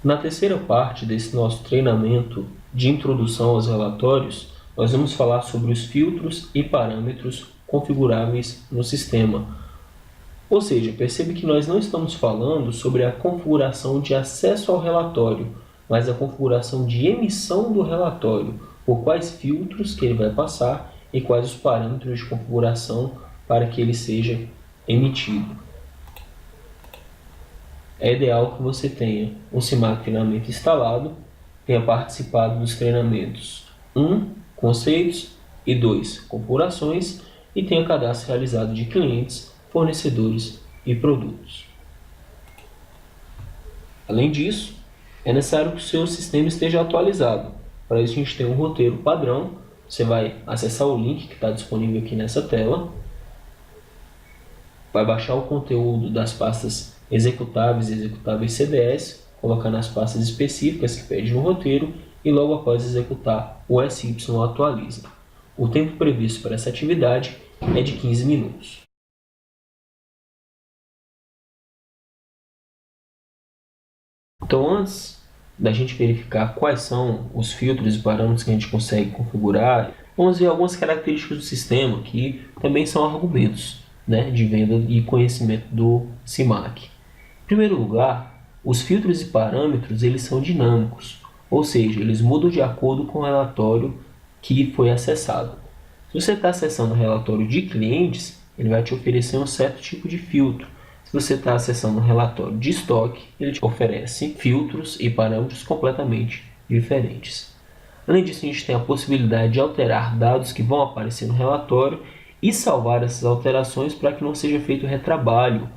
Na terceira parte desse nosso treinamento de introdução aos relatórios, nós vamos falar sobre os filtros e parâmetros configuráveis no sistema. Ou seja, percebe que nós não estamos falando sobre a configuração de acesso ao relatório, mas a configuração de emissão do relatório, por quais filtros que ele vai passar e quais os parâmetros de configuração para que ele seja emitido. É ideal que você tenha um CIMAC finalmente instalado, tenha participado dos treinamentos 1. Conceitos e 2. Configurações e tenha cadastro realizado de clientes, fornecedores e produtos. Além disso, é necessário que o seu sistema esteja atualizado. Para isso a gente tem um roteiro padrão. Você vai acessar o link que está disponível aqui nessa tela, vai baixar o conteúdo das pastas executáveis e executáveis CDS, colocar nas pastas específicas que pede no roteiro e logo após executar o SY atualiza. O tempo previsto para essa atividade é de 15 minutos. Então, antes da gente verificar quais são os filtros e parâmetros que a gente consegue configurar, vamos ver algumas características do sistema que também são argumentos, de venda e conhecimento do CIMAC. Em primeiro lugar, os filtros e parâmetros eles são dinâmicos, ou seja, eles mudam de acordo com o relatório que foi acessado. Se você está acessando o relatório de clientes, ele vai te oferecer um certo tipo de filtro. Se você está acessando um relatório de estoque, ele te oferece filtros e parâmetros completamente diferentes. Além disso, a gente tem a possibilidade de alterar dados que vão aparecer no relatório e salvar essas alterações para que não seja feito retrabalho.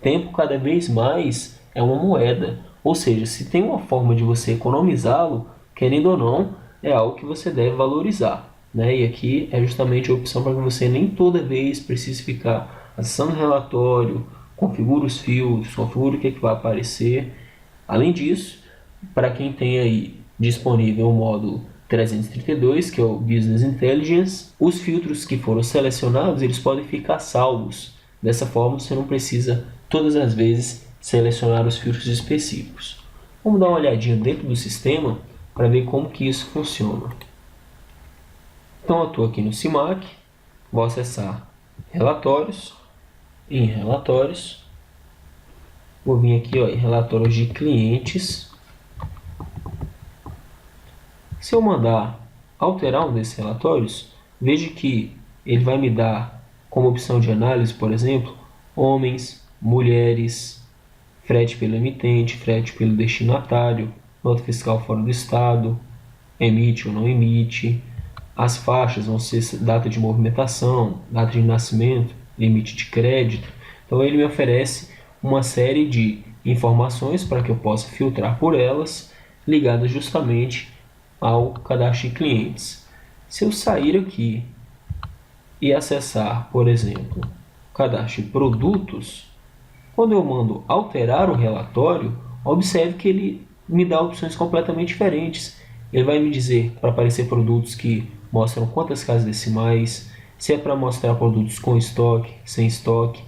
Tempo cada vez mais é uma moeda, ou seja, se tem uma forma de você economizá-lo, querendo ou não, é algo que você deve valorizar. E aqui é justamente a opção para que você nem toda vez precise ficar acessando o relatório, configura os filtros, configura o que vai aparecer. Além disso, para quem tem aí disponível o módulo 332, que é o Business Intelligence, os filtros que foram selecionados eles podem ficar salvos. Dessa forma, você não precisa todas as vezes selecionar os filtros específicos. Vamos dar uma olhadinha dentro do sistema para ver como que isso funciona. Então, eu estou aqui no CIMAC, vou acessar Relatórios. Em Relatórios, vou vir aqui em Relatórios de Clientes. Se eu mandar alterar um desses relatórios, veja que ele vai me dar como opção de análise, por exemplo, homens, mulheres, frete pelo emitente, frete pelo destinatário, nota fiscal fora do estado, emite ou não emite. As faixas vão ser data de movimentação, data de nascimento, limite de crédito. Então ele me oferece uma série de informações para que eu possa filtrar por elas, ligadas justamente ao cadastro de clientes. Se eu sair aqui e acessar, por exemplo, o cadastro de produtos, quando eu mando alterar o relatório, observe que ele me dá opções completamente diferentes. Ele vai me dizer para aparecer produtos que mostram quantas casas decimais, se é para mostrar produtos com estoque, sem estoque,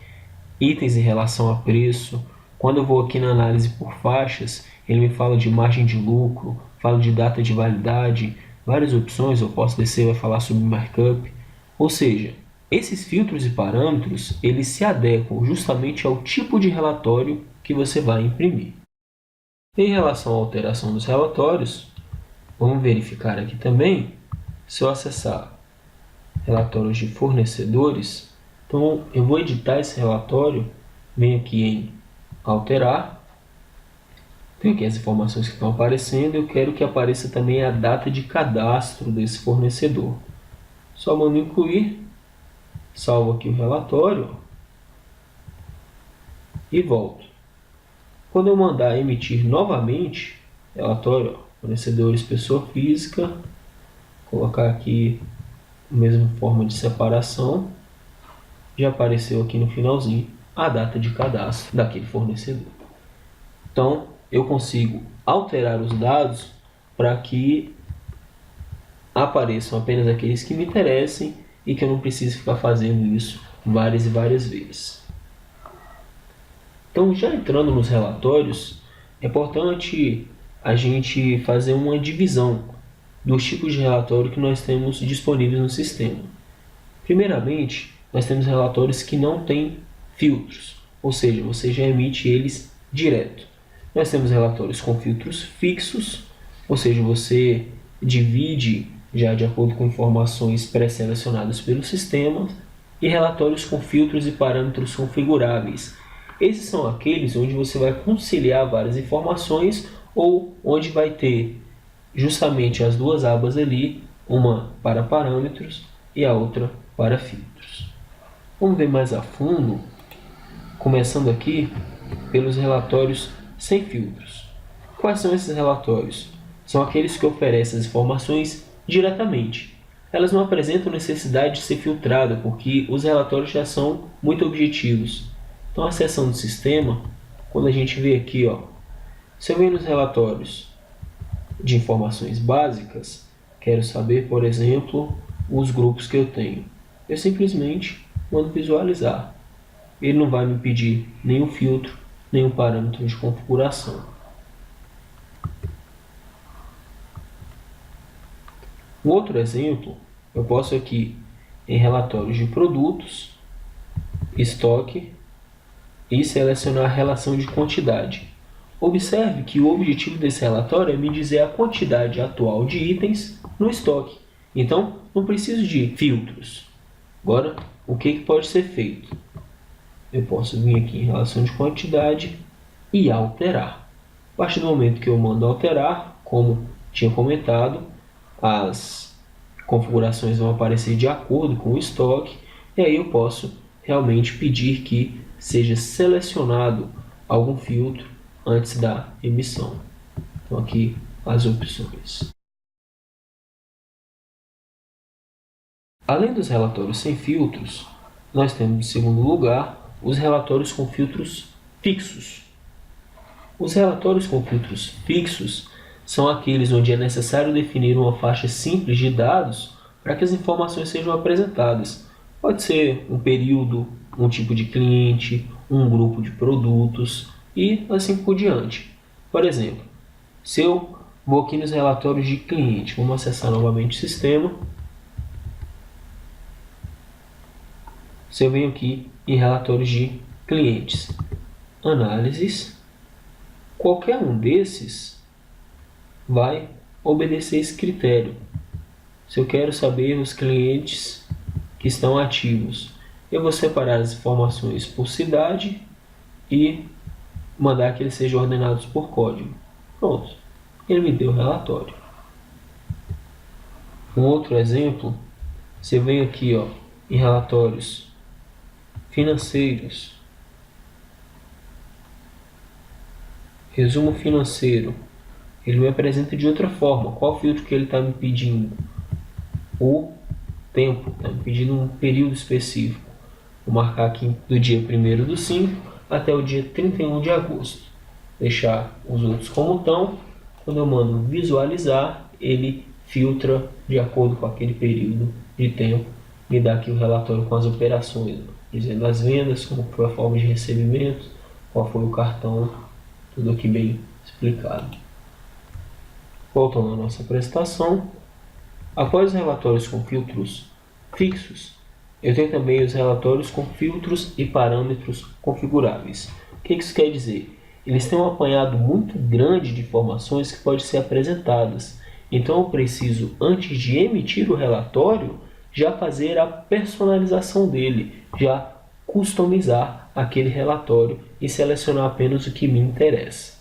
itens em relação a preço. Quando eu vou aqui na análise por faixas, ele me fala de margem de lucro, fala de data de validade, várias opções. Eu posso descer e vai falar sobre markup. Ou seja, esses filtros e parâmetros eles se adequam justamente ao tipo de relatório que você vai imprimir. Em relação à alteração dos relatórios, vamos verificar aqui também. Se eu acessar relatórios de fornecedores, então eu vou editar esse relatório, venho aqui em alterar, tem aqui as informações que estão aparecendo, eu quero que apareça também a data de cadastro desse fornecedor. Só mando incluir, salvo aqui o relatório e volto. Quando eu mandar emitir novamente, relatório, fornecedores pessoa física, colocar aqui a mesma forma de separação, já apareceu aqui no finalzinho a data de cadastro daquele fornecedor. Então, eu consigo alterar os dados para que apareçam apenas aqueles que me interessem e que eu não precise ficar fazendo isso várias e várias vezes. Então, já entrando nos relatórios, é importante a gente fazer uma divisão dos tipos de relatório que nós temos disponíveis no sistema. Primeiramente, nós temos relatórios que não têm filtros, ou seja, você já emite eles direto. Nós temos relatórios com filtros fixos, ou seja, você divide já de acordo com informações pré-selecionadas pelo sistema, e relatórios com filtros e parâmetros configuráveis. Esses são aqueles onde você vai conciliar várias informações ou onde vai ter justamente as duas abas ali, uma para parâmetros e a outra para filtros. Vamos ver mais a fundo, começando aqui pelos relatórios sem filtros. Quais são esses relatórios? São aqueles que oferecem as informações diretamente. Elas não apresentam necessidade de ser filtrada, porque os relatórios já são muito objetivos. Então, a seção do sistema, quando a gente vê aqui, se eu venho nos relatórios de informações básicas, quero saber, por exemplo, os grupos que eu tenho. Eu simplesmente mando visualizar. Ele não vai me pedir nenhum filtro, nenhum parâmetro de configuração. Um outro exemplo, eu posso aqui em relatórios de produtos, estoque e selecionar a relação de quantidade. Observe que o objetivo desse relatório é me dizer a quantidade atual de itens no estoque. Então, não preciso de filtros. Agora, o que pode ser feito? Eu posso vir aqui em relação de quantidade e alterar. A partir do momento que eu mando alterar, como tinha comentado, as configurações vão aparecer de acordo com o estoque, e aí eu posso realmente pedir que seja selecionado algum filtro antes da emissão. Então aqui as opções. Além dos relatórios sem filtros, nós temos em segundo lugar os relatórios com filtros fixos. Os relatórios com filtros fixos são aqueles onde é necessário definir uma faixa simples de dados para que as informações sejam apresentadas. Pode ser um período, um tipo de cliente, um grupo de produtos e assim por diante. Por exemplo, se eu vou aqui nos relatórios de cliente, vamos acessar novamente o sistema. Se eu venho aqui em relatórios de clientes, análises, qualquer um desses vai obedecer esse critério. Se eu quero saber os clientes que estão ativos, eu vou separar as informações por cidade e mandar que eles sejam ordenados por código. Pronto, ele me deu o relatório. Um outro exemplo, se eu venho aqui em relatórios financeiros, resumo financeiro, ele me apresenta de outra forma. Qual filtro que ele está me pedindo? O tempo, está me pedindo um período específico. Vou marcar aqui do dia 1º/5 até o dia 31 de agosto. Deixar os outros como estão. Quando eu mando visualizar, ele filtra de acordo com aquele período de tempo. Me dá aqui o relatório com as operações, dizendo as vendas, como foi a forma de recebimento, qual foi o cartão, tudo aqui bem explicado. Voltando à nossa apresentação, após os relatórios com filtros fixos, eu tenho também os relatórios com filtros e parâmetros configuráveis. O que isso quer dizer? Eles têm um apanhado muito grande de informações que podem ser apresentadas. Então eu preciso, antes de emitir o relatório, já fazer a personalização dele, já customizar aquele relatório e selecionar apenas o que me interessa.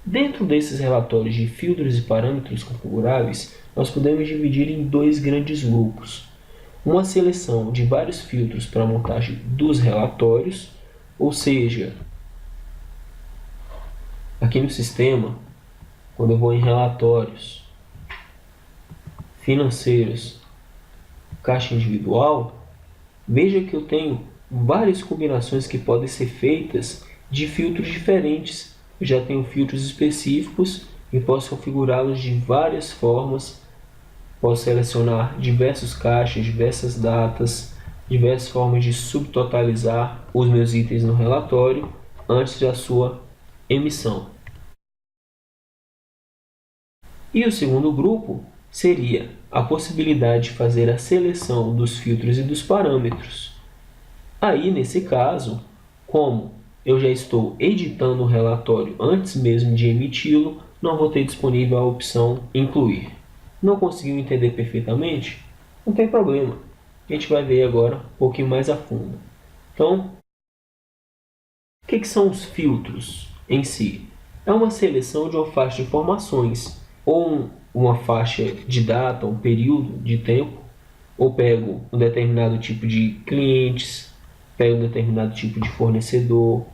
Dentro desses relatórios de filtros e parâmetros configuráveis, nós podemos dividir em dois grandes grupos. Uma seleção de vários filtros para a montagem dos relatórios, ou seja, aqui no sistema, quando eu vou em relatórios financeiros, caixa individual, veja que eu tenho várias combinações que podem ser feitas de filtros diferentes. Eu já tenho filtros específicos e posso configurá-los de várias formas. Posso selecionar diversos caixas, diversas datas, diversas formas de subtotalizar os meus itens no relatório antes da sua emissão. E o segundo grupo seria a possibilidade de fazer a seleção dos filtros e dos parâmetros. Aí, nesse caso, como eu já estou editando o relatório antes mesmo de emiti-lo, não vou ter disponível a opção incluir. Não conseguiu entender perfeitamente? Não tem problema. A gente vai ver agora um pouquinho mais a fundo. Então, o que são os filtros em si? É uma seleção de uma faixa de informações, ou uma faixa de data, um período de tempo, ou pego um determinado tipo de clientes, pego um determinado tipo de fornecedor.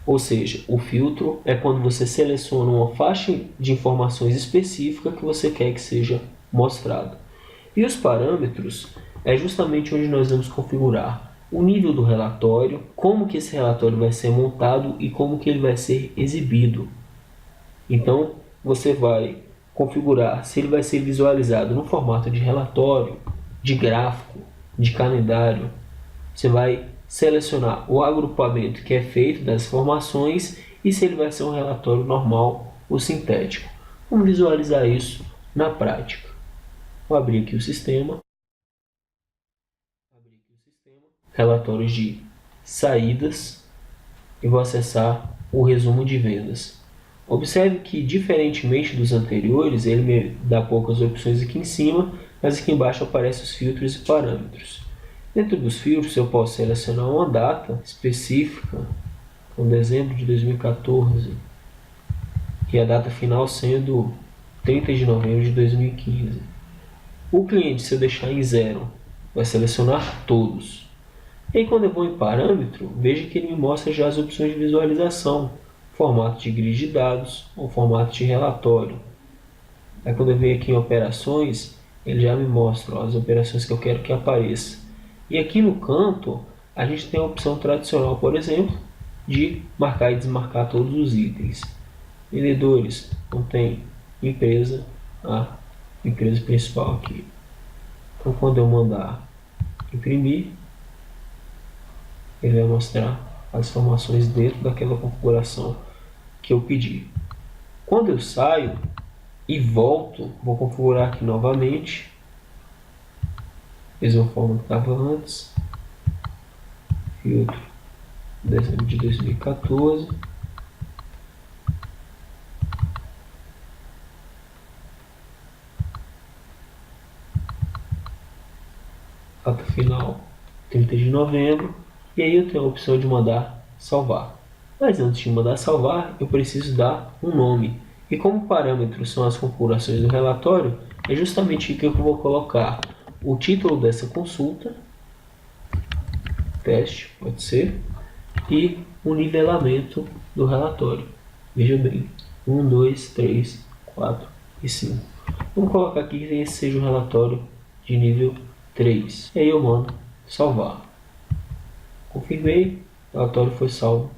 Ou seja, o filtro é quando você seleciona uma faixa de informações específica que você quer que seja mostrado. E os parâmetros é justamente onde nós vamos configurar o nível do relatório, como que esse relatório vai ser montado e como que ele vai ser exibido. Então, você vai configurar se ele vai ser visualizado no formato de relatório, de gráfico, de calendário. Você vai selecionar o agrupamento que é feito das informações e se ele vai ser um relatório normal ou sintético. Vamos visualizar isso na prática. Vou abrir aqui o sistema. Relatórios de saídas e vou acessar o resumo de vendas. Observe que, diferentemente dos anteriores, ele me dá poucas opções aqui em cima, mas aqui embaixo aparecem os filtros e parâmetros. Dentro dos filtros eu posso selecionar uma data específica, com dezembro de 2014, e a data final sendo 30 de novembro de 2015. O cliente, se eu deixar em 0, vai selecionar todos. E aí, quando eu vou em parâmetro, veja que ele me mostra já as opções de visualização, formato de grid de dados ou formato de relatório. Aí, quando eu venho aqui em operações, ele já me mostra as operações que eu quero que apareça. E aqui no canto, a gente tem a opção tradicional, por exemplo, de marcar e desmarcar todos os itens. Vendedores, não tem empresa, a empresa principal aqui. Então, quando eu mandar imprimir, ele vai mostrar as informações dentro daquela configuração que eu pedi. Quando eu saio e volto, vou configurar aqui novamente, mesma forma que estava antes, filtro dezembro de 2014, data final 30 de novembro, e aí eu tenho a opção de mandar salvar. Mas antes de mandar salvar, eu preciso dar um nome. E como parâmetros são as configurações do relatório, é justamente aqui que eu vou colocar o título dessa consulta, teste, pode ser, e o nivelamento do relatório. Veja bem, 1, 2, 3, 4 e 5. Vamos colocar aqui que esse seja o relatório de nível 3. E aí eu mando salvar. Confirmei, o relatório foi salvo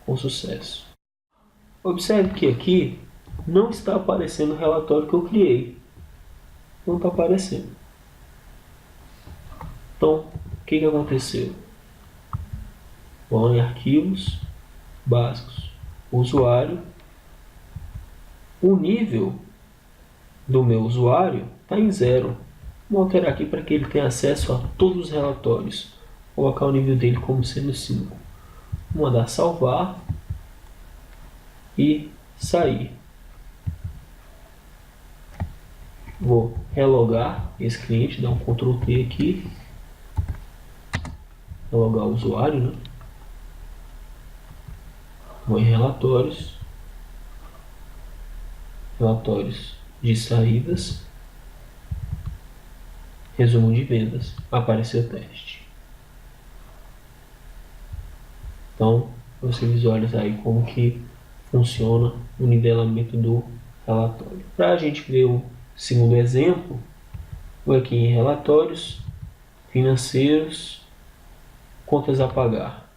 com sucesso. Observe que aqui não está aparecendo o relatório que eu criei. Não está aparecendo. Então, o que aconteceu? Vou em arquivos básicos, usuário. O nível do meu usuário está em 0. Vou alterar aqui para que ele tenha acesso a todos os relatórios. Vou colocar o nível dele como sendo 5. Vou mandar salvar e sair. Vou relogar esse cliente, dar um Ctrl T aqui. Relogar o usuário, né? Vou em relatórios. Relatórios de saídas. Resumo de vendas. Apareceu o teste. Então, você visualiza aí como que funciona o nivelamento do relatório. Para a gente ver o segundo exemplo, vou aqui em relatórios financeiros, contas a pagar.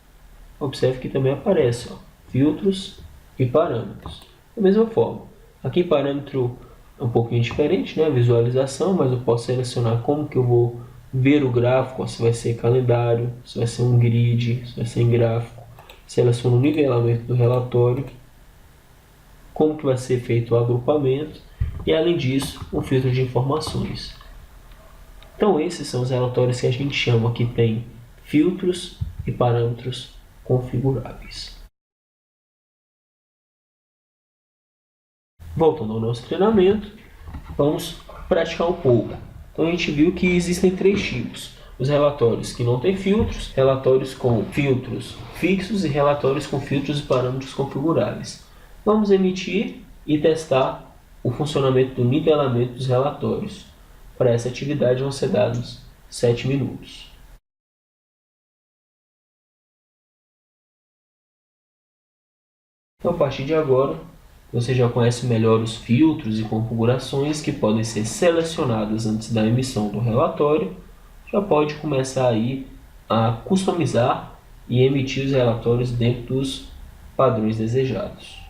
Observe que também aparece filtros e parâmetros. Da mesma forma, aqui parâmetro é um pouquinho diferente, né? Visualização, mas eu posso selecionar como que eu vou ver o gráfico, se vai ser calendário, se vai ser um grid, se vai ser em gráfico. Seleciono o nivelamento do relatório, como que vai ser feito o agrupamento e, além disso, um filtro de informações. Então, esses são os relatórios que a gente chama que tem filtros e parâmetros configuráveis. Voltando ao nosso treinamento, vamos praticar um pouco. Então, a gente viu que existem três tipos: os relatórios que não têm filtros, relatórios com filtros fixos e relatórios com filtros e parâmetros configuráveis. Vamos emitir e testar o funcionamento do nivelamento dos relatórios. Para essa atividade vão ser dados 7 minutos. Então, a partir de agora, você já conhece melhor os filtros e configurações que podem ser selecionadas antes da emissão do relatório. Já pode começar aí a customizar e emitir os relatórios dentro dos padrões desejados.